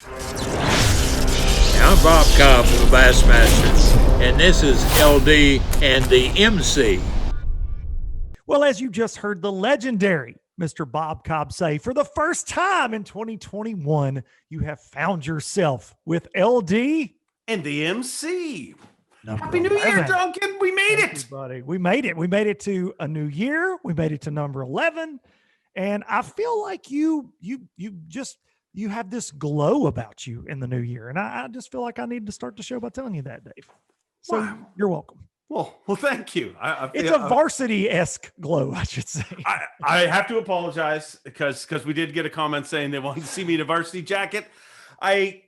I'm Bob Cobb from the Bassmasters, and this is LD and the MC. Well, as you just heard the legendary Mr. Bob Cobb say, for the first time in 2021, you have found yourself with LD and the MC. Happy New Year, Duncan. We made it. Buddy. We made it. We made it to a new year. We made it to number 11. And I feel like you have this glow about you in the new year. And I just feel like I need to start the show by telling you that, Dave. So You're welcome. Well, thank you. It's a varsity-esque glow, I should say. I have to apologize because we did get a comment saying they wanted to see me in a varsity jacket. I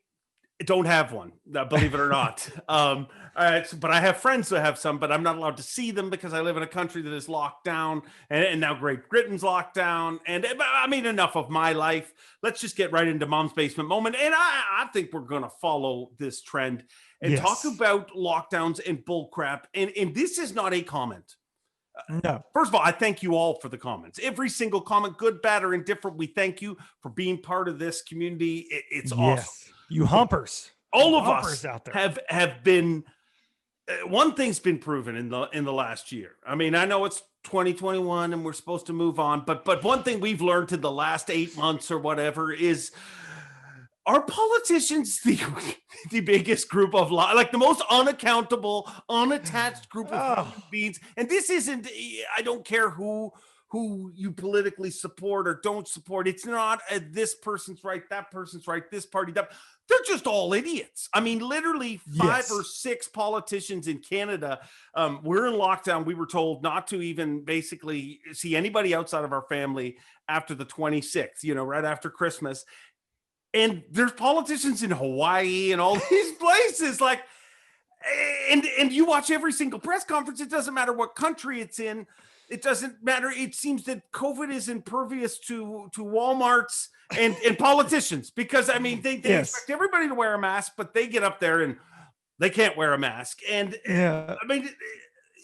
don't have one, believe it or not. But I have friends who have some, but I'm not allowed to see them because I live in a country that is locked down, and now Great Britain's locked down. And I mean, enough of my life. Let's just get right into Mom's Basement moment. And I think we're going to follow this trend and talk about lockdowns and bullcrap. And this is not a comment. No. First of all, I thank you all for the comments. Every single comment, good, bad, or indifferent, we thank you for being part of this community. It's awesome. You humpers. All of us out there have been. One thing's been proven in the last year. I mean, I know it's 2021 and we're supposed to move on, but one thing we've learned in the last 8 months or whatever is, are politicians the biggest group of like the most unaccountable, unattached group of human beings? And this isn't. I don't care who you politically support or don't support. It's not this person's right, that person's right, this party, that. They're just all idiots. I mean, literally 5 or 6 politicians in Canada. We're in lockdown. We were told not to even basically see anybody outside of our family after the 26th, right after Christmas. And there's politicians in Hawaii and all these places and you watch every single press conference. It doesn't matter what country it's in. It doesn't matter. It seems that COVID is impervious to Walmarts and politicians, because I mean they expect everybody to wear a mask, but they get up there and they can't wear a mask. And I mean,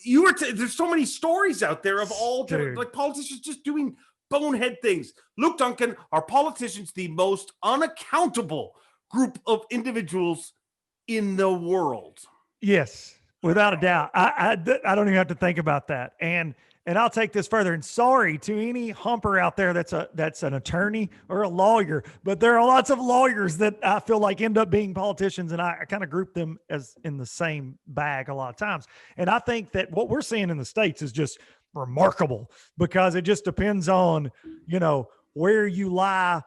there's so many stories out there of all different, like politicians just doing bonehead things. Luke Duncan, are politicians the most unaccountable group of individuals in the world? Yes, without a doubt. I don't even have to think about that. And I'll take this further. And sorry to any humper out there that's an attorney or a lawyer, but there are lots of lawyers that I feel like end up being politicians, and I kind of group them as in the same bag a lot of times. And I think that what we're seeing in the States is just remarkable, because it just depends on, where you lie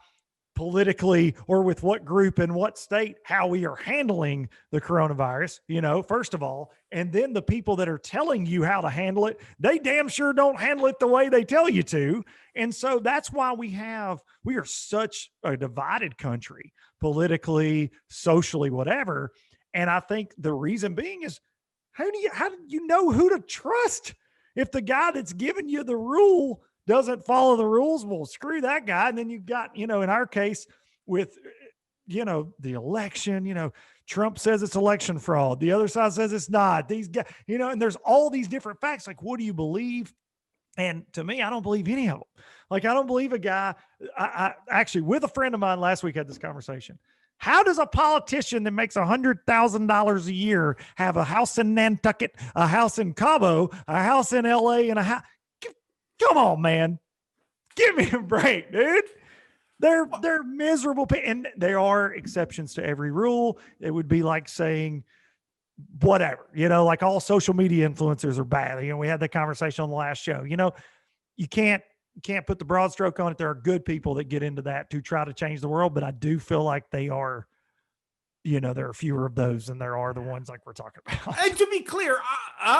politically or with what group in what state, how we are handling the coronavirus, first of all. And then the people that are telling you how to handle it, they damn sure don't handle it the way they tell you to. And so that's why we are such a divided country, politically, socially, whatever. And I think the reason being is, how do you know who to trust? If the guy that's giving you the rule doesn't follow the rules, well, screw that guy. And then you've got, in our case with, the election, Trump says it's election fraud. The other side says it's not. These guys, and there's all these different facts. Like, what do you believe? And to me, I don't believe any of them. Like, I don't believe a guy. I actually, with a friend of mine last week, had this conversation. How does a politician that makes $100,000 a year have a house in Nantucket, a house in Cabo, a house in LA, and a house? Come on, man. Give me a break, dude. They're miserable. And there are exceptions to every rule. It would be like saying whatever, like all social media influencers are bad. We had that conversation on the last show. You can't put the broad stroke on it. There are good people that get into that to try to change the world, but I do feel like they are, there are fewer of those than there are the ones like we're talking about. And to be clear,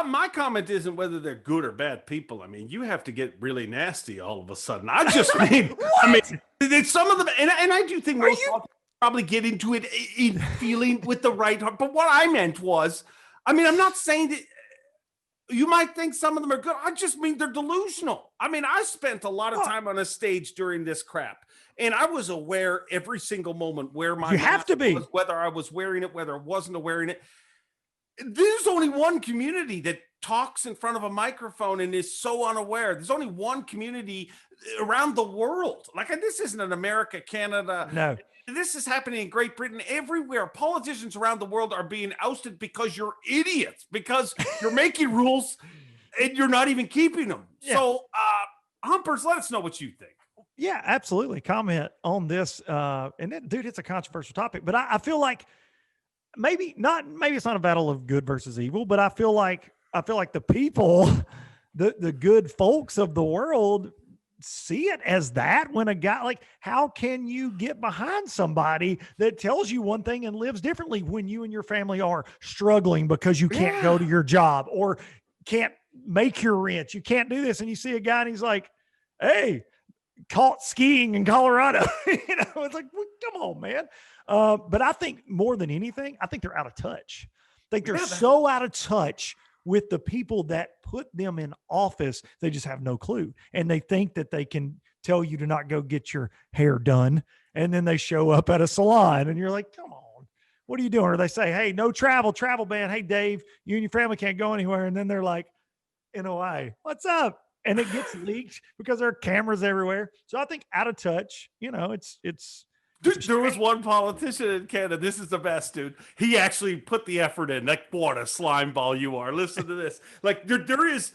my comment isn't whether they're good or bad people. I mean, you have to get really nasty all of a sudden. I just mean, some of them, and I do think most probably get into it in feeling with the right heart. But what I meant was, I'm not saying that you might think some of them are good. I just mean they're delusional. I mean, I spent a lot of time on a stage during this crap, and I was aware every single moment where my mask was, whether I was wearing it, whether I wasn't wearing it. There's only one community that talks in front of a microphone and is so unaware. There's only one community around the world. Like, this isn't an America, Canada. No. this is happening in Great Britain everywhere. Politicians around the world are being ousted because you're idiots, because you're making rules and you're not even keeping them. Yeah. So, Humpers, let us know what you think. Yeah, absolutely. Comment on this. And then, dude, it's a controversial topic, but I feel like maybe it's not a battle of good versus evil, but I feel like the people, the good folks of the world see it as that. When a guy, like, how can you get behind somebody that tells you one thing and lives differently when you and your family are struggling because you can't go to your job or can't make your rent? You can't do this. And you see a guy and he's like, hey, caught skiing in Colorado. It's like, well, come on, man. But I think more than anything, I think they're out of touch. I think they're so out of touch with the people that put them in office. They just have no clue. And they think that they can tell you to not go get your hair done. And then they show up at a salon and you're like, come on, what are you doing? Or they say, hey, no travel ban. Hey, Dave, you and your family can't go anywhere. And then they're like, in Hawaii, what's up? And it gets leaked because there are cameras everywhere. So I think out of touch, it's there was one politician in Canada. This is the best, dude. He actually put the effort in. Like, what a slime ball you are. Listen to this. Like, there is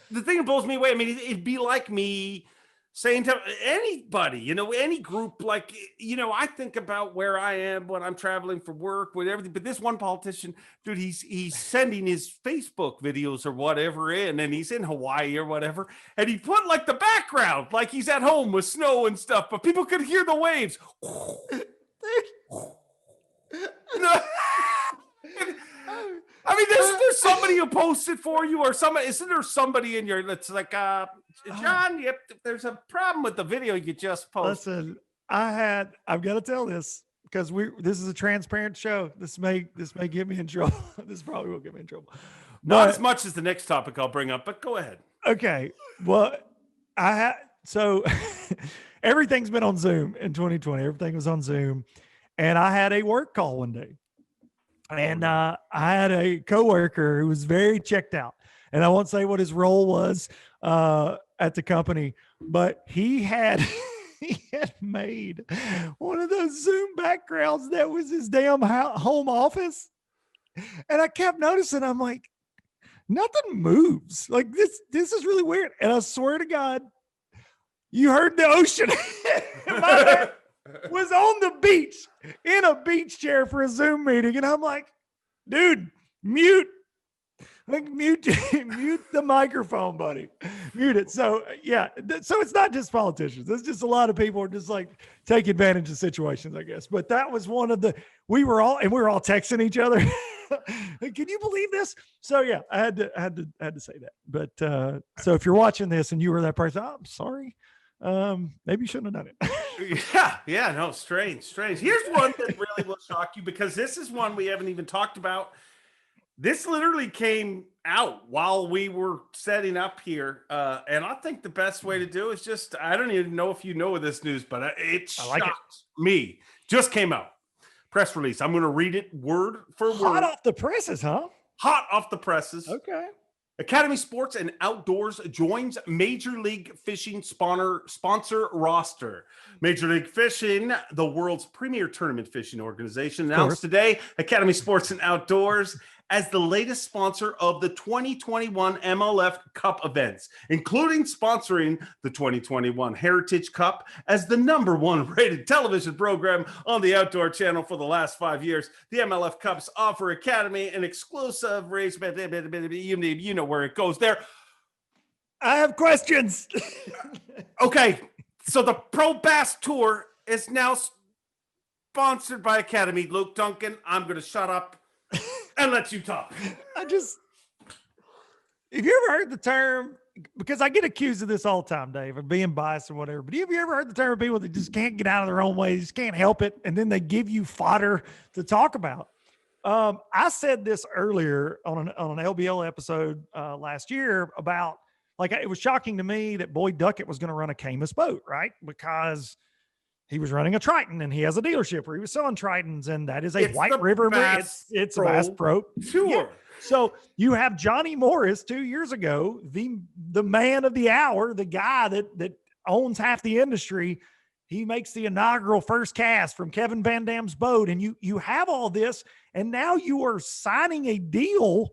the thing that blows me away. I mean, it'd be like me saying to anybody, any group, like, I think about where I am when I'm traveling for work, with everything. But this one politician, dude, he's sending his Facebook videos or whatever in, and he's in Hawaii or whatever. And he put like the background, like he's at home with snow and stuff, but people could hear the waves. I mean, there's somebody who posts it for you, or somebody. Isn't there somebody in your that's like, John? Yep, there's a problem with the video you just posted. Listen, I've got to tell this because this is a transparent show. This may get me in trouble. This probably will get me in trouble. Not as much as the next topic I'll bring up, but go ahead. Okay. Well, so everything's been on Zoom in 2020. Everything was on Zoom, and I had a work call one day. And I had a coworker who was very checked out, and I won't say what his role was at the company, but he had made one of those Zoom backgrounds that was his damn home office. And I kept noticing, I'm like, nothing moves. Like this is really weird. And I swear to God, you heard the ocean. Was on the beach in a beach chair for a Zoom meeting. And I'm like, dude, mute the microphone, buddy. Mute it. So yeah. So it's not just politicians. It's just a lot of people are just like take advantage of situations, I guess. But that was one of we were all texting each other. Can you believe this? So yeah, I had to say that. But so if you're watching this and you were that person, I'm sorry. Maybe you shouldn't have done it. Yeah, no, strange. Here's one that really will shock you, because this is one we haven't even talked about. This literally came out while we were setting up here. And I think the best way to do is just, I don't even know if you know this news, but it shocked me. Just came out. Press release. I'm going to read it word for word. Hot off the presses, huh? Hot off the presses. Okay. Academy Sports and Outdoors joins Major League Fishing sponsor roster. Major League Fishing, the world's premier tournament fishing organization, announced today Academy Sports and Outdoors as the latest sponsor of the 2021 MLF Cup events, including sponsoring the 2021 Heritage Cup as the #1 rated television program on the Outdoor Channel for the last 5 years. The MLF Cups offer Academy an exclusive race. You know where it goes there. I have questions. Okay, so the Pro Bass Tour is now sponsored by Academy. Luke Duncan, I'm going to shut up and let you talk. Have you ever heard the term, because I get accused of this all the time, Dave, of being biased or whatever, but have you ever heard the term of people that just can't get out of their own way, just can't help it, and then they give you fodder to talk about? I said this earlier on an LBL episode last year about, like, it was shocking to me that Boyd Duckett was going to run a Camus boat, right? Because he was running a Triton and he has a dealership where he was selling Tritons, and that is a White River. It's a Bass Pro Tour. Yeah. So you have Johnny Morris 2 years ago, the man of the hour, the guy that owns half the industry. He makes the inaugural first cast from Kevin Van Dam's boat, and you have all this, and now you are signing a deal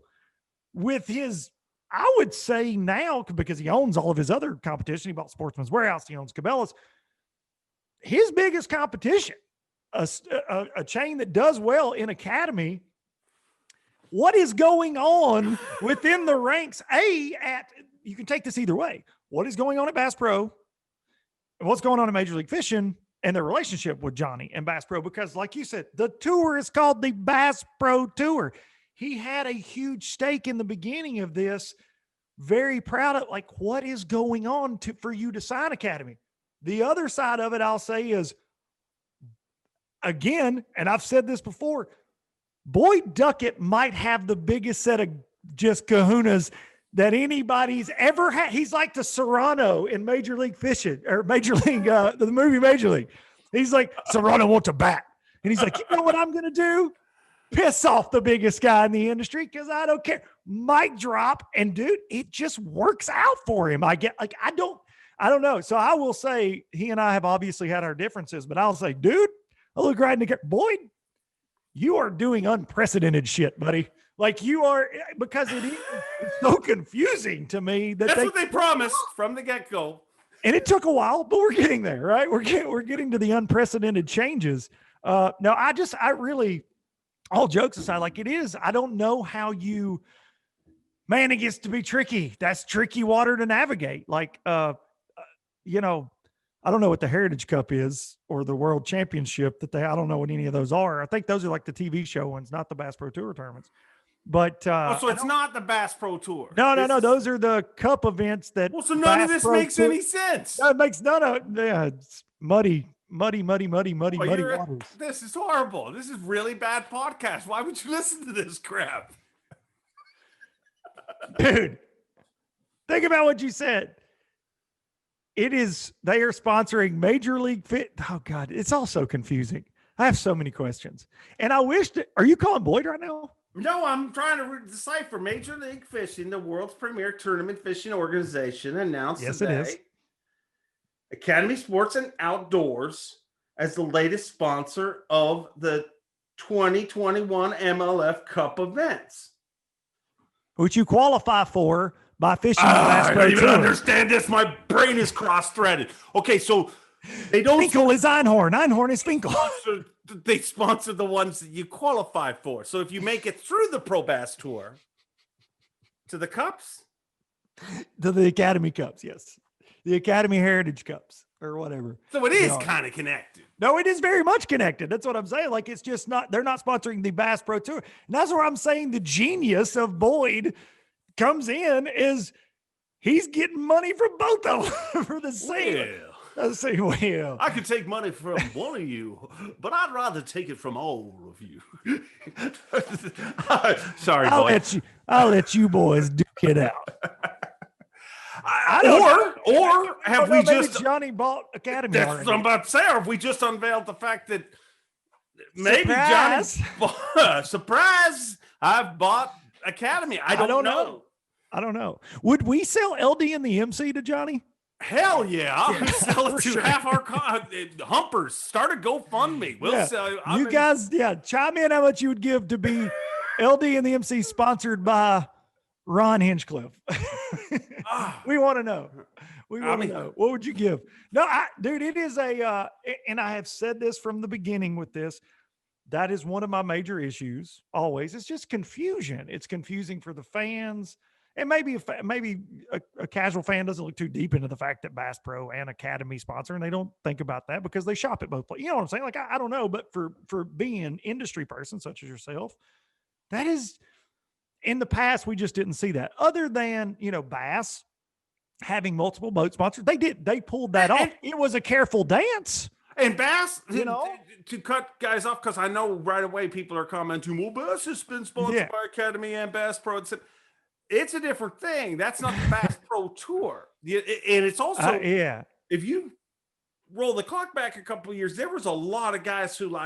with his, I would say now, because he owns all of his other competition. He bought Sportsman's Warehouse. He owns Cabela's. His biggest competition, a chain that does well in Academy. What is going on within the ranks? You can take this either way. What is going on at Bass Pro? And what's going on in Major League Fishing and their relationship with Johnny and Bass Pro? Because like you said, the tour is called the Bass Pro Tour. He had a huge stake in the beginning of this. Very proud of, like, what is going on for you to sign Academy? The other side of it, I'll say, is, again, and I've said this before, Boyd Duckett might have the biggest set of just kahunas that anybody's ever had. He's like the Serrano in Major League Fishing, or Major League, the movie Major League. He's like, Serrano wants a bat. And he's like, you know what I'm going to do? Piss off the biggest guy in the industry because I don't care. Mic drop. And dude, it just works out for him. I don't know. So I will say he and I have obviously had our differences, but I'll say, dude, I look right in the camera. Boyd, you are doing unprecedented shit, buddy. Like you are, because it's so confusing to me that that's what they promised from the get-go. And it took a while, but we're getting there, right? We're getting to the unprecedented changes. No, I really, all jokes aside, like it is, I don't know how man, it gets to be tricky. That's tricky water to navigate. Like, I don't know what the Heritage Cup is or the World Championship I don't know what any of those are. I think those are like the TV show ones, not the Bass Pro Tour tournaments. But so it's not the Bass Pro Tour. No. Those are the cup events that. Well, so none of this makes any sense. That makes none of. Yeah, it's muddy waters. This is horrible. This is really bad podcast. Why would you listen to this crap, dude? Think about what you said. It is. They are sponsoring Major League Fit. Oh God, it's all so confusing. I have so many questions, and I wish that. Are you calling Boyd right now? No, I'm trying to decipher. Major League Fishing, the world's premier tournament fishing organization, announced today it is. Academy Sports and Outdoors as the latest sponsor of the 2021 MLF Cup events, which you qualify for by fishing the Bass Pro Tour. I don't even understand this. My brain is cross-threaded. Okay, so they don't. Finkel is Einhorn. Einhorn is Finkel. They sponsor the ones that you qualify for. So if you make it through the Pro Bass Tour to the Cups, to the Academy Cups, yes, the Academy Heritage Cups or whatever. So it is kind of connected. No, it is very much connected. That's what I'm saying. Like it's just not. They're not sponsoring the Bass Pro Tour. And that's where I'm saying the genius of Boyd comes in is he's getting money from both of them for the same. I say, well, I could take money from one of you, but I'd rather take it from all of you. Sorry, I'll let you boys duke it out. Or have we just Johnny bought Academy? That's already. what I'm about to say. Or have we just unveiled the fact that maybe Surprise. Johnny surprise? I've bought Academy. I don't know. I don't know. Would we sell LD and the MC to Johnny? Hell yeah. I'll sell it to half our humpers. Start a GoFundMe. We'll sell. Guys, chime in how much you would give to be LD and the MC sponsored by Ron Hinchcliffe. We want to know. We want to know. What would you give? No, dude, it is and I have said this from the beginning with this. That is one of my major issues always. It's just confusion. It's confusing for the fans. And maybe a casual fan doesn't look too deep into the fact that Bass Pro and Academy sponsor, and they don't think about that because they shop at both places. You know what I'm saying? Like, I don't know, but for being an industry person such as yourself, that is, in the past, we just didn't see that. Other than, Bass having multiple boat sponsors, they pulled that off. It was a careful dance. And Bass, to cut guys off, because I know right away people are commenting, well, Bass has been sponsored by Academy and Bass Pro. It's a different thing. That's not the Bass Pro Tour. And it's also, if you roll the clock back a couple of years, there was a lot of guys who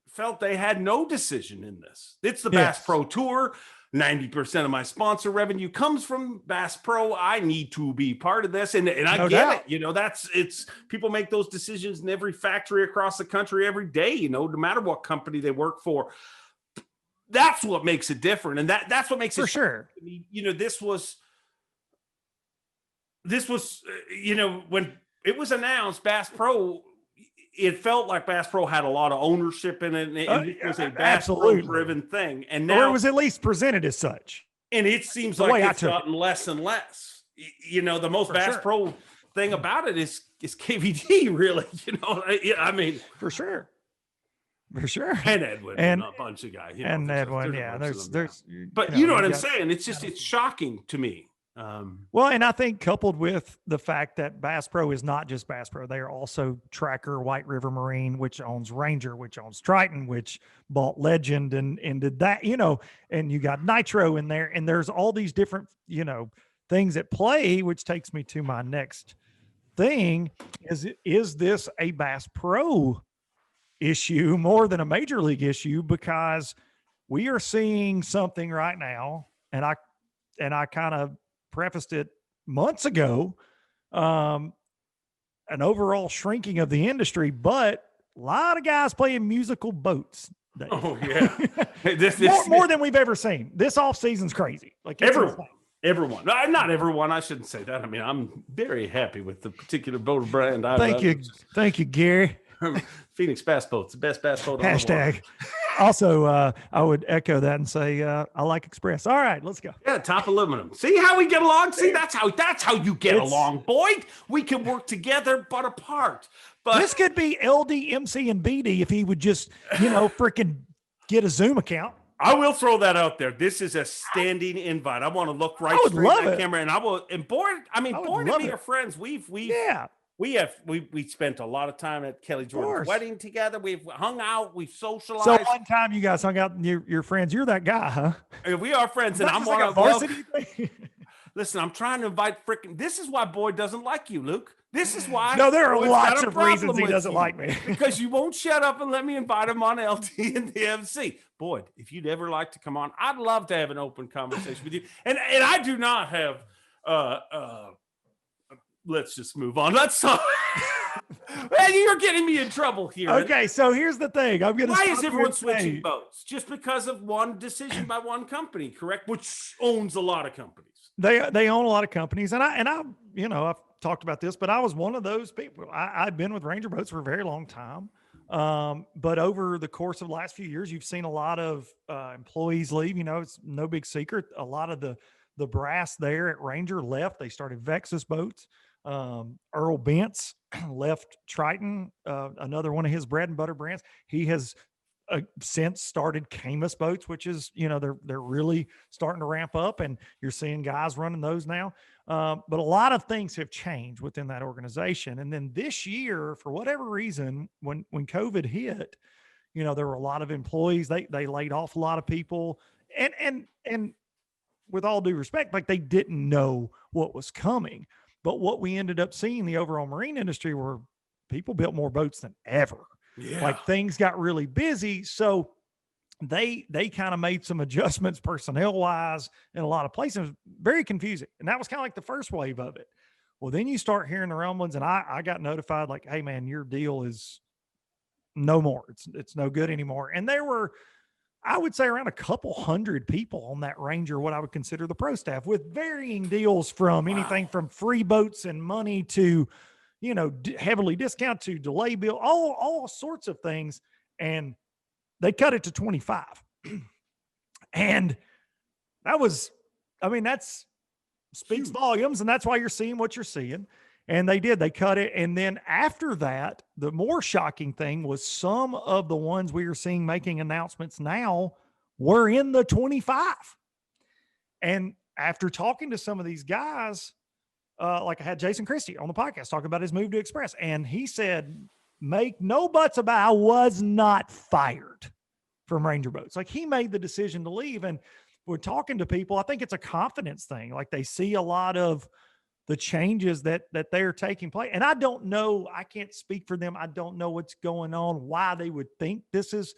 felt they had no decision in this. It's the Bass Pro Tour. 90% of my sponsor revenue comes from Bass Pro. I need to be part of this. And I No get doubt. it. You know, it's people make those decisions in every factory across the country every day, you know, no matter what company they work for. That's what makes it different. And that's what makes it for sure. You know, this was, you know, when it was announced, Bass Pro, it felt like Bass Pro had a lot of ownership in it, and it was a Bass Pro driven thing. And now, or it was at least presented as such. And it seems like it's gotten less and less. You know, the most Bass Pro thing about it is KVD, really. You know, I mean, for sure. And Edwin and a bunch of guys. You know, and Edwin, yeah. There's, but you know what I'm saying? It's just it's shocking to me. Well, and I think coupled with the fact that Bass Pro is not just Bass Pro, they are also Tracker, White River Marine, which owns Ranger, which owns Triton, which bought Legend and did that, you know, and you got Nitro in there, and there's all these different, you know, things at play, which takes me to my next thing is this a Bass Pro issue more than a major league issue? Because we are seeing something right now, and I kind of prefaced it months ago, an overall shrinking of the industry, but a lot of guys playing musical boats. Dave. Oh yeah. more than we've ever seen. This off season's crazy. Like everyone. Not everyone. I shouldn't say that. I mean, I'm very happy with the particular boat brand. Thank you, Gary. Phoenix Bass Boats, the best bass boat. Hashtag. Also, I would echo that and say I like Express. All right, let's go. Yeah, top aluminum. See how we get along? See, that's how you get along, Boyd. We can work together but apart. But this could be LD, MC, and BD if he would just, you know, freaking get a Zoom account. I will throw that out there. This is a standing invite. I want to look right straight at the camera, and I will. And Boyd, Boyd and me are friends. We spent a lot of time at Kelly Jordan's wedding together. We've hung out. We've socialized. So one time you guys hung out and you're friends. You're that guy, huh? We are friends, and I'm like a varsity thing. Listen, I'm trying to invite this is why Boyd doesn't like you, Luke. This is why. No, there are lots of reasons he doesn't like me. Because you won't shut up and let me invite him on LT and the MC. Boyd, if you'd ever like to come on, I'd love to have an open conversation with you. And I do not have let's just move on. Let's talk. Man, you're getting me in trouble here. Okay, so here's the thing. Why is everyone switching boats? Just because of one decision by one company, correct? Which owns a lot of companies. They own a lot of companies, and I you know, I've talked about this, but I was one of those people. I've been with Ranger Boats for a very long time. But over the course of the last few years, you've seen a lot of employees leave. You know, it's no big secret. A lot of the brass there at Ranger left. They started Vexus Boats. Earl Bentz left Triton, another one of his bread and butter brands. He has since started Camus Boats, which is, you know, they're really starting to ramp up, and you're seeing guys running those now. But a lot of things have changed within that organization. And then this year, for whatever reason, when COVID hit, you know, there were a lot of employees, they laid off a lot of people, and with all due respect, like, they didn't know what was coming. But what we ended up seeing, the overall marine industry, were people built more boats than ever. Yeah. Like, things got really busy. So they kind of made some adjustments personnel wise in a lot of places. It was very confusing. And that was kind of like the first wave of it. Well, then you start hearing the rumblings, and I got notified, like, hey man, your deal is no more. It's no good anymore. And there were, I would say, around a couple hundred people on that Ranger, what I would consider the pro staff, with varying deals from anything from free boats and money to, you know, heavily discount to delay bill, all sorts of things. And they cut it to 25. And that was, I mean, that's speaks volumes, and that's why you're seeing what you're seeing. And they cut it. And then after that, the more shocking thing was some of the ones we are seeing making announcements now were in the 25. And after talking to some of these guys, like I had Jason Christie on the podcast talking about his move to Express. And he said, make no buts about it, I was not fired from Ranger Boats. Like, he made the decision to leave. And we're talking to people, I think it's a confidence thing. Like, they see a lot of the changes that they're taking place. And I don't know, I can't speak for them. I don't know what's going on, why they would think this is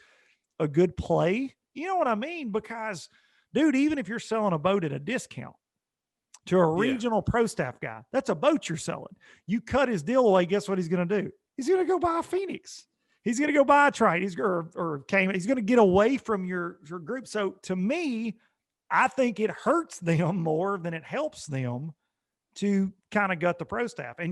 a good play. You know what I mean? Because dude, even if you're selling a boat at a discount to a regional pro staff guy, that's a boat you're selling. You cut his deal away. Guess what he's going to do? He's going to go buy a Phoenix. He's going to go buy a Trite. He's going to get away from your group. So to me, I think it hurts them more than it helps them to kind of gut the pro staff. And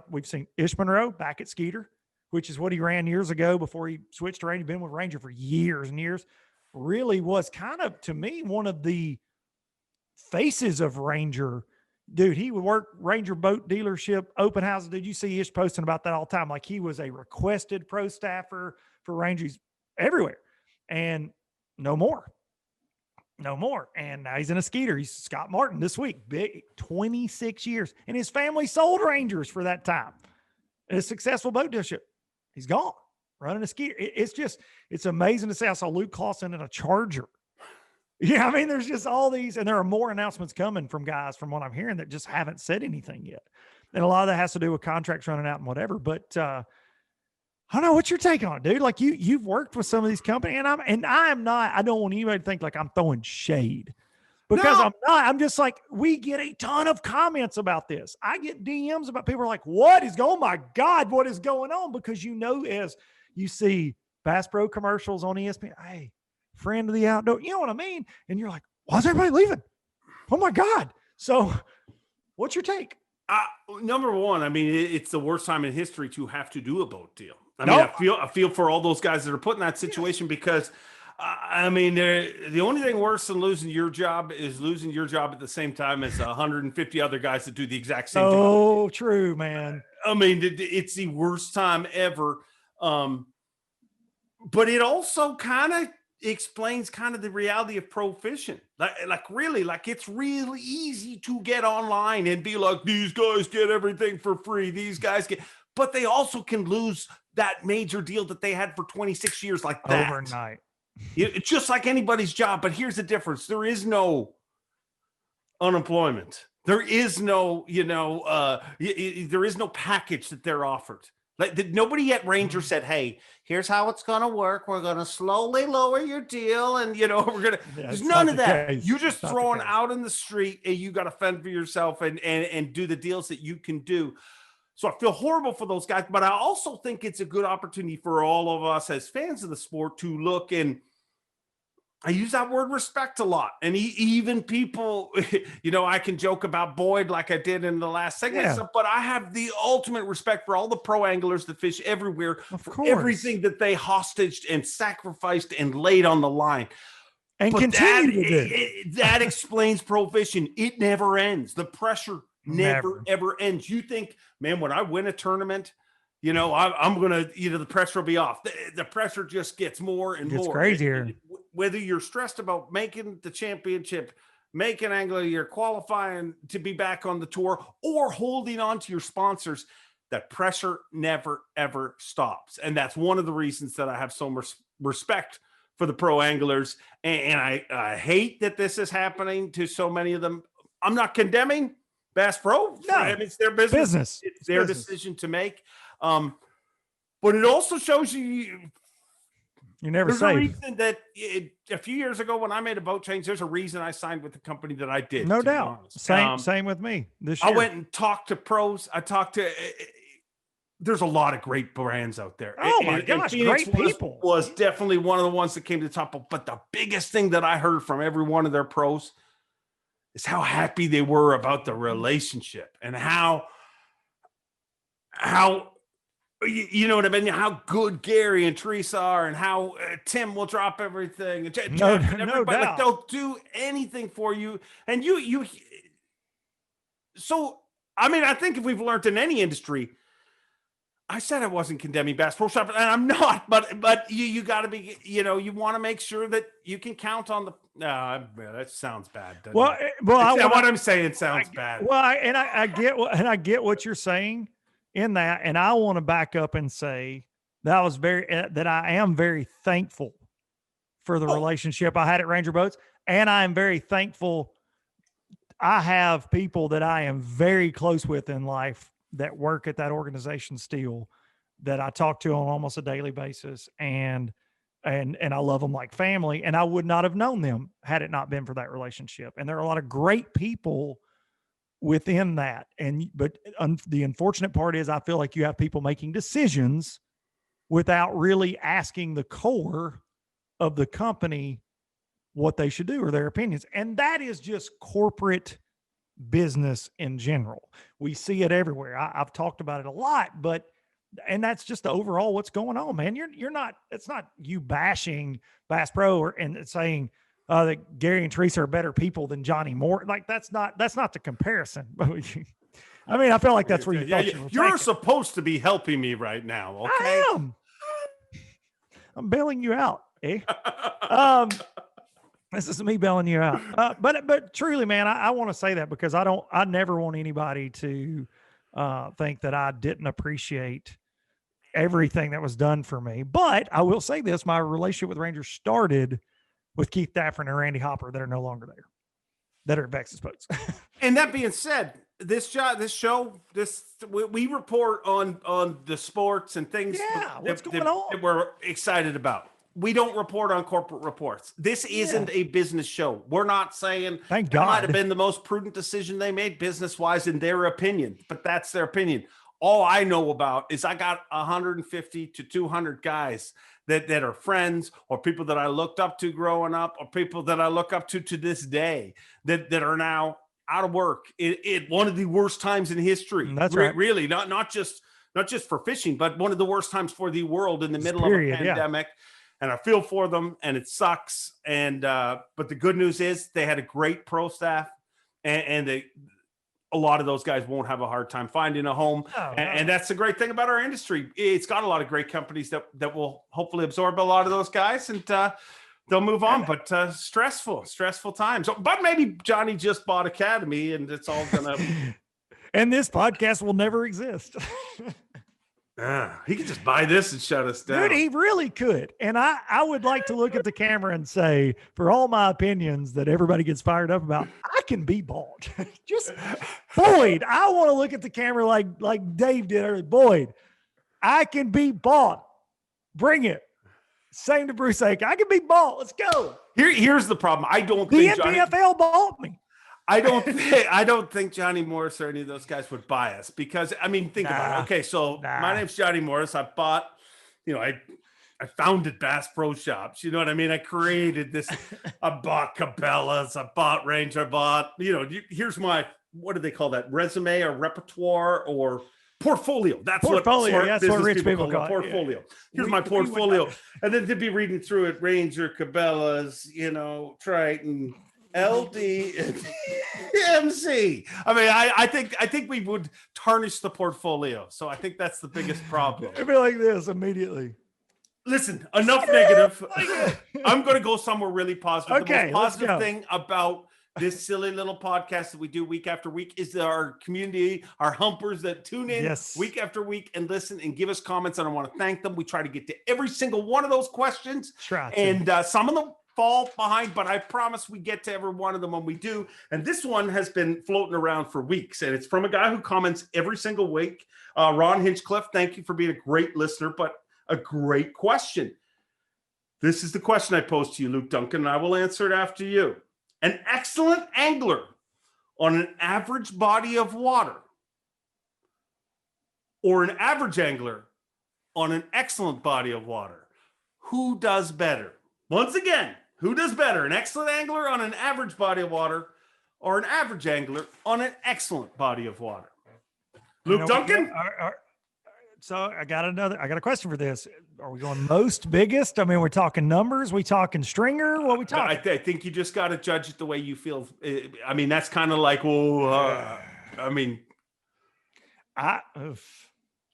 we've seen Ish Monroe back at Skeeter, which is what he ran years ago before he switched to Ranger. He'd been with Ranger for years and years. Really was kind of, to me, one of the faces of Ranger. Dude, he would work Ranger boat dealership, open houses. Did you see Ish posting about that all the time? Like he was a requested pro staffer for Rangers everywhere. And no more. And now he's in a Skeeter. He's Scott Martin this week, big 26 years. And his family sold Rangers for that time. And a successful boat dealership. He's gone running a Skeeter. It's amazing to say. I saw Luke Clausen in a Charger. Yeah, I mean, there's just all these, and there are more announcements coming from guys from what I'm hearing that just haven't said anything yet. And a lot of that has to do with contracts running out and whatever. But I don't know, what's your take on it, dude? Like you've worked with some of these companies, and I don't want anybody to think like I'm throwing shade because I'm not. I'm just like, we get a ton of comments about this. I get DMs about people are like, oh my God, what is going on? Because as you see Bass Pro commercials on ESPN, hey, friend of the outdoor, you know what I mean? And you're like, why is everybody leaving? Oh my God. So what's your take? Number one, I mean, it's the worst time in history to have to do a boat deal. I feel for all those guys that are put in that situation because I mean, the only thing worse than losing your job is losing your job at the same time as 150 other guys that do the exact same job. Oh, true, man. I mean, it's the worst time ever. But it also kind of explains kind of the reality of pro fishing. Like really, like it's really easy to get online and be like, these guys get everything for free. These guys but they also can lose that major deal that they had for 26 years like that. Overnight. It's just like anybody's job. But here's the difference. There is no unemployment. There is no, there is no package that they're offered. Like nobody at Ranger said, hey, here's how it's going to work. We're going to slowly lower your deal. And, we're going to, there's none of that. Case. You just throwing out in the street and you got to fend for yourself and do the deals that you can do. So I feel horrible for those guys, but I also think it's a good opportunity for all of us as fans of the sport to look, and I use that word respect a lot. And even people, I can joke about Boyd like I did in the last segment, but I have the ultimate respect for all the pro anglers that fish everywhere, for everything that they hostaged and sacrificed and laid on the line. And but continue to do. That explains pro fishing. It never ends. The pressure never ever ends. You think, man, when I win a tournament, I'm going to, the pressure will be off. The pressure just gets more and more. It's crazier. Whether you're stressed about making the championship, making Angler Year, qualifying to be back on the tour, or holding on to your sponsors, that pressure never, ever stops. And that's one of the reasons that I have so much respect for the pro anglers. And I hate that this is happening to so many of them. I'm not condemning Bass Pro. No, it's their business. It's their decision to make. But it also shows you're never safe. There's a reason that a few years ago when I made a boat change, there's a reason I signed with the company that I did. No doubt. Same with me this year. I went and talked to pros. There's a lot of great brands out there. Oh my gosh, great people. Was definitely one of the ones that came to the top. But the biggest thing that I heard from every one of their pros is how happy they were about the relationship and how you know what I mean? How good Gary and Teresa are, and how Tim will drop everything. And Jeff and everybody, no doubt. Like, they'll do anything for you. And so, I mean, I think if we've learned in any industry, I said I wasn't condemning Bass Pro Shop, and I'm not, but you got to be, you want to make sure that you can count on the, that sounds bad. What I'm saying sounds bad. Well, I get what you're saying in that. And I want to back up and say that I am very thankful for the relationship I had at Ranger Boats. And I am very thankful. I have people that I am very close with in life that work at that organization still, that I talk to on almost a daily basis. And and I love them like family. And I would not have known them had it not been for that relationship. And there are a lot of great people within that. But the unfortunate part is I feel like you have people making decisions without really asking the core of the company what they should do or their opinions. And that is just corporate business in general. We see it everywhere. I've talked about it a lot, and that's just the overall what's going on, man. You're not, it's not you bashing Bass Pro and saying that Gary and Teresa are better people than Johnny Moore. Like that's not the comparison. I mean, I feel like that's where you're supposed to be helping me right now. Okay. I am. I'm bailing you out. Eh? This is me bailing you out. But truly, man, I want to say that because I never want anybody to think that I didn't appreciate everything that was done for me. But I will say this, my relationship with Rangers started with Keith Daffern and Randy Hopper that are no longer there, that are at Vex's Boats. And that being said, this show, we report on the sports and things what's going on that we're excited about. We don't report on corporate reports. This isn't a business show. We're not saying thank God it might have been the most prudent decision they made business-wise in their opinion, but that's their opinion. All I know about is I got 150 to 200 guys that are friends or people that I looked up to growing up or people that I look up to this day that are now out of work at one of the worst times in history. That's right. Really, not just for fishing, but one of the worst times for the world in the middle of a pandemic. Yeah. And I feel for them, and it sucks. And but the good news is they had a great pro staff, and a lot of those guys won't have a hard time finding a home. And that's the great thing about our industry. It's got a lot of great companies that will hopefully absorb a lot of those guys, and they'll move on. But stressful times. But maybe Johnny just bought Academy, and it's all gonna. And this podcast will never exist. He could just buy this and shut us down. Dude, he really could. And I would like to look at the camera and say, for all my opinions that everybody gets fired up about, I can be bald. Just Boyd, I want to look at the camera like Dave did earlier. Boyd, I can be bald. Bring it. Same to Bruce Aiken. I can be bald. Let's go. Here's the problem. I don't think the NPFL bought me. I don't think Johnny Morris or any of those guys would buy us because I mean, think about it. Okay, so my name's Johnny Morris. I bought, I founded Bass Pro Shops. You know what I mean? I created this. I bought Cabela's. I bought Ranger. I bought. Here's my, what do they call that? Resume or repertoire or portfolio. That's portfolio. That's what rich people call it. Portfolio. Here's my portfolio, and then to be reading through it, Ranger, Cabela's, Triton. LD and MC. I mean, I think we would tarnish the portfolio. So I think that's the biggest problem. It'd be like this immediately. Listen, enough negative. I'm going to go somewhere really positive. Okay, the most positive thing about this silly little podcast that we do week after week is that our community, our humpers that tune in week after week and listen and give us comments. And I want to thank them. We try to get to every single one of those questions. And some of them fall behind, but I promise we get to every one of them when we do. And this one has been floating around for weeks, and it's from a guy who comments every single week. Ron Hinchcliffe, thank you for being a great listener, but a great question. This is the question I posed to you, Luke Duncan, and I will answer it after you. An excellent angler on an average body of water or an average angler on an excellent body of water? Who does better? Once again, who does better? An excellent angler on an average body of water or an average angler on an excellent body of water? Luke Duncan? So I got a question for this. Are we going most biggest? I mean, we're talking numbers. We talking stringer? What are we talking? I think you just got to judge it the way you feel. I mean, that's kind of like,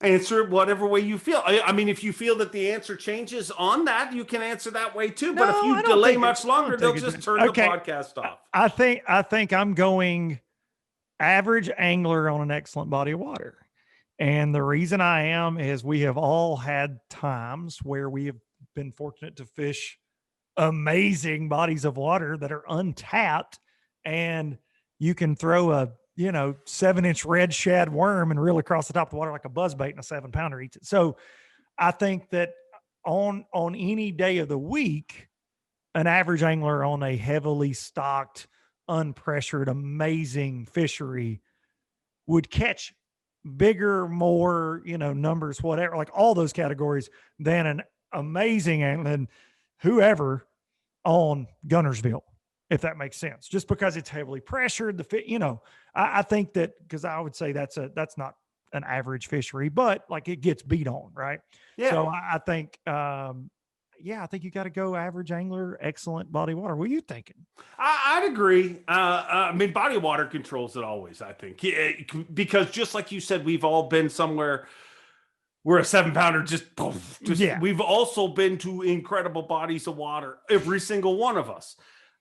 answer it whatever way you feel. I mean, if you feel that the answer changes on that, you can answer that way too. But if you delay much longer, they'll just turn the podcast off. I think I'm going average angler on an excellent body of water. And the reason I am is we have all had times where we have been fortunate to fish amazing bodies of water that are untapped, and you can throw a 7-inch red shad worm and reel across the top of the water like a buzzbait, and a 7-pounder eats it. So I think that on any day of the week, an average angler on a heavily stocked, unpressured, amazing fishery would catch bigger, more, numbers, whatever, like all those categories than an amazing angler, whoever on Gunnersville, if that makes sense, just because it's heavily pressured. I think that, because I would say that's not an average fishery, but like it gets beat on, right? Yeah. So I think, I think you got to go average angler, excellent body of water. What are you thinking? I'd agree. I mean, body of water controls it always, I think, because just like you said, we've all been somewhere where a 7-pounder we've also been to incredible bodies of water. Every single one of us.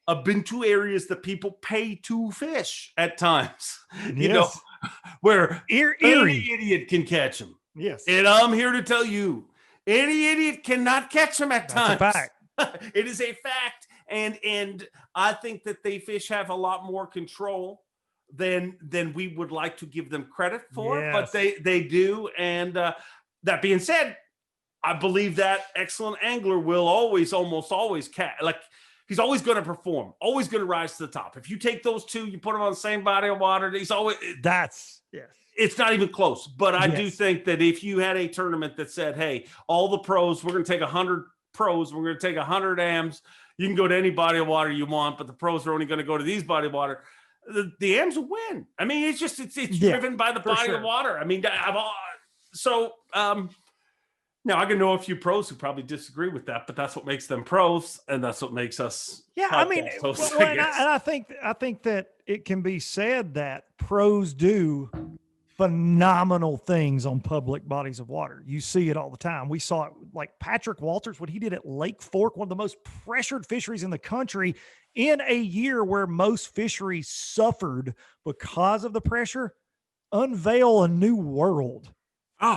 I've been to areas that people pay to fish at times, where any idiot can catch them. Yes. And I'm here to tell you, any idiot cannot catch them at times. That's a fact. It is a fact. And I think that they fish have a lot more control than we would like to give them credit for, but they do. And that being said, I believe that excellent angler will almost always catch. Like, he's always going to perform, always going to rise to the top. If you take those two, you put them on the same body of water, he's always. It's not even close. But I do think that if you had a tournament that said, hey, all the pros, we're going to take 100 pros, we're going to take 100 AMs, you can go to any body of water you want, but the pros are only going to go to these body of water. The AMs will win. I mean, it's driven by the body of water. I mean, now I can know a few pros who probably disagree with that, but that's what makes them pros, and that's what makes us. Yeah, I mean, I think that it can be said that pros do phenomenal things on public bodies of water. You see it all the time. We saw it, like Patrick Walters, what he did at Lake Fork, one of the most pressured fisheries in the country, in a year where most fisheries suffered because of the pressure, unveil a new world.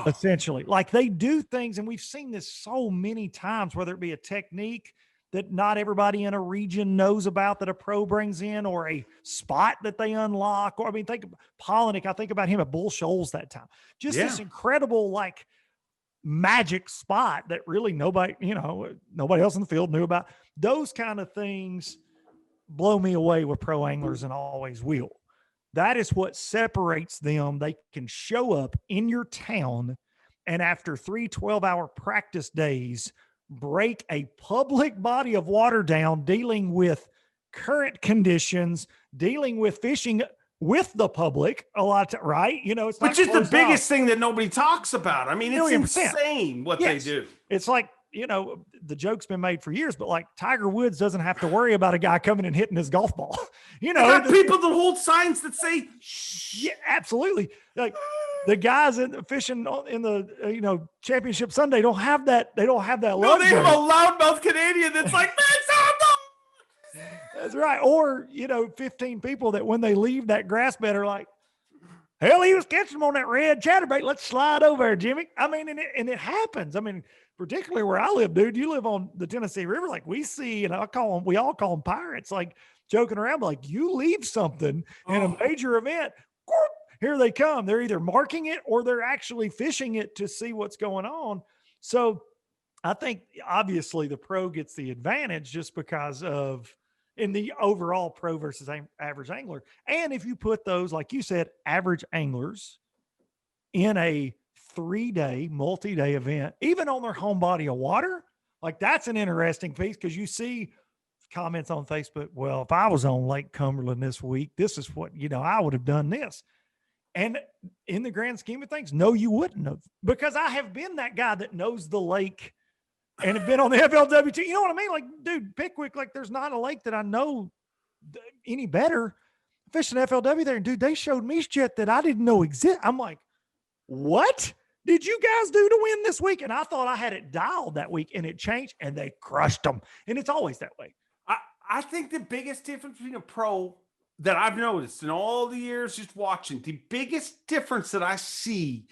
Essentially, like they do things, and we've seen this so many times, whether it be a technique that not everybody in a region knows about that a pro brings in, or a spot that they unlock. Or, I mean, think of Polinick. I think about him at Bull Shoals that time. Just this incredible, like, magic spot that really nobody else in the field knew about. Those kind of things blow me away with pro anglers, and always will. That is what separates them. They can show up in your town, and after 3 12-hour practice days, break a public body of water down, dealing with current conditions, dealing with fishing with the public a lot, right? It's not, which is the biggest thing that nobody talks about. I mean, it's insane what they do. It's like, the joke's been made for years, but like Tiger Woods doesn't have to worry about a guy coming and hitting his golf ball. They got people that hold signs that say, shh. Yeah, absolutely. Like the guys fishing in the championship Sunday don't have that. They don't have that. No, they have a loudmouth Canadian that's like, that's right. Or, 15 people that when they leave that grass bed are like, hell, he was catching them on that red chatterbait. Let's slide over there, Jimmy. I mean, and it happens. I mean, particularly where I live, dude, you live on the Tennessee River. Like we see, and we all call them pirates, like joking around, like you leave something in a major event, here they come. They're either marking it or they're actually fishing it to see what's going on. So I think obviously the pro gets the advantage just because of in the overall pro versus average angler. And if you put those, like you said, average anglers in a 3-day, multi-day event, even on their home body of water, like that's an interesting piece, because you see comments on Facebook, well, if I was on Lake Cumberland this week, this is what, I would have done this. And in the grand scheme of things, no, you wouldn't have, because I have been that guy that knows the lake and have been on the FLWT. You know what I mean? Like, dude, Pickwick, like there's not a lake that I know any better. Fishing FLW there, and dude, they showed me shit that I didn't know exist. I'm like, what did you guys do to win this week? And I thought I had it dialed that week, and it changed, and they crushed them. And it's always that way. I think the biggest difference between a pro that I've noticed in all the years just watching, the biggest difference that I see,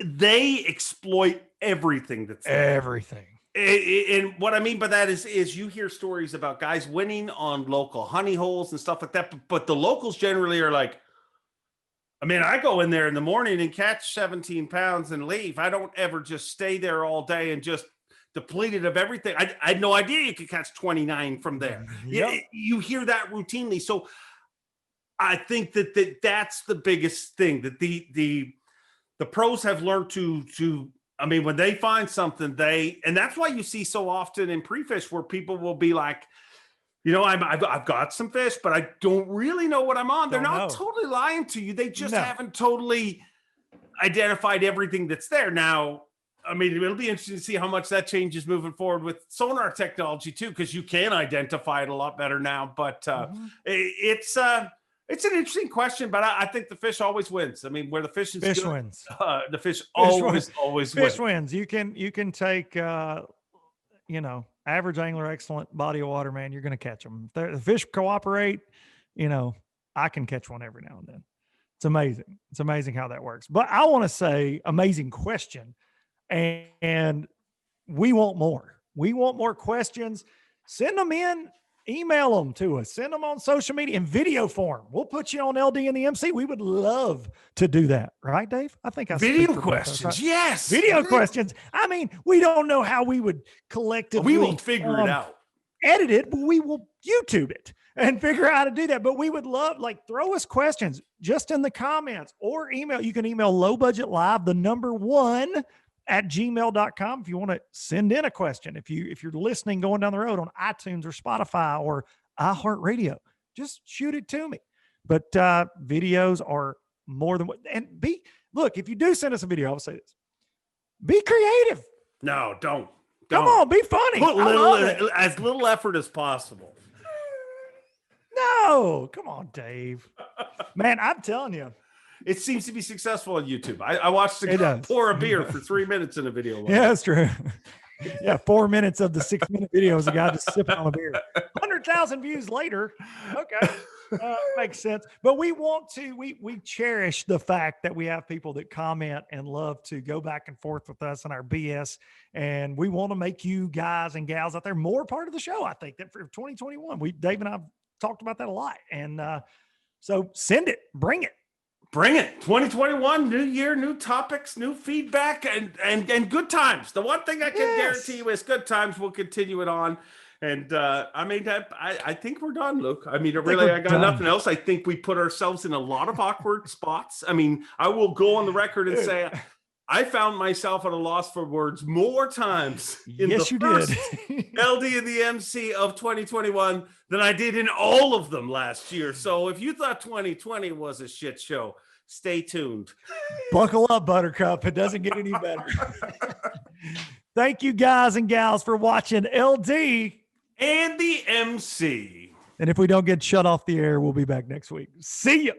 they exploit everything that's there. Everything. And what I mean by that is you hear stories about guys winning on local honey holes and stuff like that, but the locals generally are like, I mean, I go in there in the morning and catch 17 pounds and leave. I don't ever just stay there all day and just depleted of everything. I had no idea you could catch 29 from there. Yep. You hear that routinely. So I think that's the biggest thing, that the pros have learned to, I mean, when they find something, and that's why you see so often in pre-fish where people will be like, you know, I've got some fish, but I don't really know what I'm on. They're not totally lying to you. They just haven't totally identified everything that's there. Now, I mean, it'll be interesting to see how much that changes moving forward with sonar technology too, because you can identify it a lot better now. But it's an interesting question, but I think the fish always wins. I mean, where the fish is good, wins. The fish always Fish wins. wins. You can take you know, average angler, excellent body of water, man, you're going to catch them. If the fish cooperate, you know, I can catch one every now and then. It's amazing. It's amazing how that works. But I want to say, amazing question. And we want more. We want more questions. Send them in, email them to us, send them on social media in video form. We'll put you on LD and the MC. We would love to do that. Right, Dave? I think I video questions. Right? Yes. Video questions. I mean, we don't know how we would collectively. We will figure it out. Edit it, but we will YouTube it and figure out how to do that. But we would love, like, throw us questions just in the comments or email. You can email lowbudgetlive, the number 1 at gmail.com if you want to send in a question. If you're listening going down the road on iTunes or Spotify or iHeartRadio, just shoot it to me. But videos are more than what, and look, if you do send us a video, I'll say this: be creative. No, don't. Come on, be funny. Put as little effort as possible. No, come on, Dave. Man, I'm telling you. It seems to be successful on YouTube. I watched a guy pour a beer for 3 minutes in a video. Yeah, that's true. Yeah, 4 minutes of the 6-minute video is a guy just sipping on a beer. 100,000 views later. Okay. Makes sense. But we want to, we cherish the fact that we have people that comment and love to go back and forth with us and our BS. And we want to make you guys and gals out there more part of the show. I think that for 2021, Dave and I have talked about that a lot. And so send it, bring it. Bring it. 2021, new year, new topics, new feedback, and good times. The one thing I can guarantee you is good times. We'll continue it on. And I mean, I think we're done, Luke. I mean, I got nothing else. I think we put ourselves in a lot of awkward spots. I mean, I will go on the record and say I found myself at a loss for words more times in the first LD and the MC of 2021 than I did in all of them last year. So if you thought 2020 was a shit show, stay tuned. Buckle up, Buttercup. It doesn't get any better. Thank you, guys and gals, for watching LD and the MC. And if we don't get shut off the air, we'll be back next week. See ya.